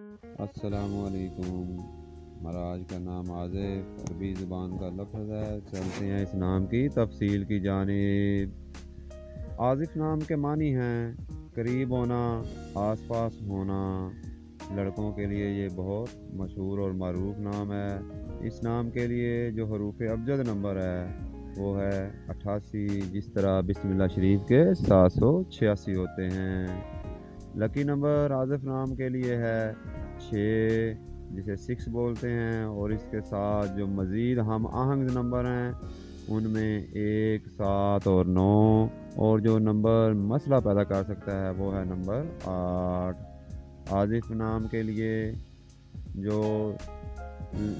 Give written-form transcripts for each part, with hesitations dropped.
السلام علیکم۔ ہمارا آج کا نام عازف عربی زبان کا لفظ ہے۔ چلتے ہیں اس نام کی تفصیل کی جانب۔ عازف نام کے معنی ہیں قریب ہونا، آس پاس ہونا۔ لڑکوں کے لیے یہ بہت مشہور اور معروف نام ہے۔ اس نام کے لیے جو حروف ابجد نمبر ہے وہ ہے 88، جس طرح بسم اللہ شریف کے 786 ہوتے ہیں۔ لکی نمبر عازف نام کے لیے ہے 6، جسے 6 بولتے ہیں، اور اس کے ساتھ جو مزید ہم آہنگ نمبر ہیں ان میں 1، 7 اور 9، اور جو نمبر مسئلہ پیدا کر سکتا ہے وہ ہے نمبر 8۔ عازف نام کے لیے جو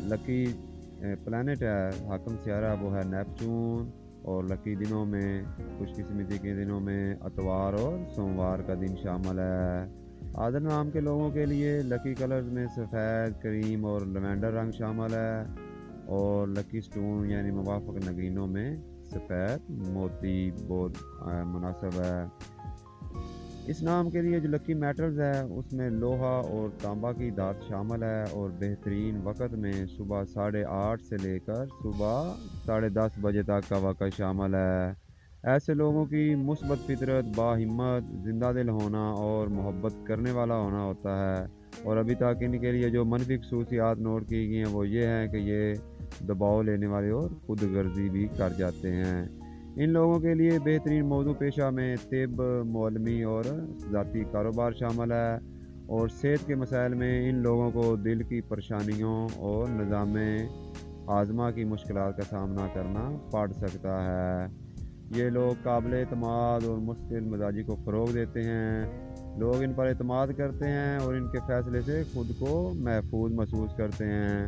لکی پلانٹ ہے، حاکم سیارہ، وہ ہے نیپچون، اور لکی دنوں میں خوش قسمتی کے دنوں میں اتوار اور سوموار کا دن شامل ہے۔ عازف نام کے لوگوں کے لیے لکی کلرز میں سفید، کریم اور لیونڈر رنگ شامل ہے، اور لکی سٹون یعنی موافق نگینوں میں سفید موتی بہت مناسب ہے۔ اس نام کے لیے جو لکی میٹلز ہے اس میں لوہا اور تانبا کی دھات شامل ہے، اور بہترین وقت میں صبح 8:30 سے لے کر صبح 10:30 بجے تک کا وقت شامل ہے۔ ایسے لوگوں کی مثبت فطرت، باہمت، زندہ دل ہونا اور محبت کرنے والا ہونا ہوتا ہے، اور ابھی تک ان کے لیے جو منفی خصوصیات نوٹ کی گئی ہیں وہ یہ ہیں کہ یہ دباؤ لینے والے اور خود غرضی بھی کر جاتے ہیں۔ ان لوگوں کے لیے بہترین موضوع پیشہ میں طب، معلمی اور ذاتی کاروبار شامل ہے، اور صحت کے مسائل میں ان لوگوں کو دل کی پریشانیوں اور نظام ہاضمہ کی مشکلات کا سامنا کرنا پڑ سکتا ہے۔ یہ لوگ قابل اعتماد اور مثبت مزاجی کو فروغ دیتے ہیں۔ لوگ ان پر اعتماد کرتے ہیں اور ان کے فیصلے سے خود کو محفوظ محسوس کرتے ہیں۔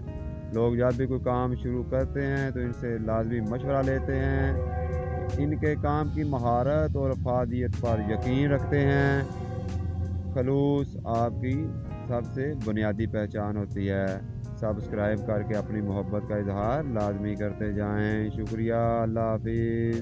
لوگ جب بھی کوئی کام شروع کرتے ہیں تو ان سے لازمی مشورہ لیتے ہیں۔ ان کے کام کی مہارت اور افادیت پر یقین رکھتے ہیں۔ خلوص آپ کی سب سے بنیادی پہچان ہوتی ہے۔ سبسکرائب کر کے اپنی محبت کا اظہار لازمی کرتے جائیں۔ شکریہ۔ اللہ حافظ۔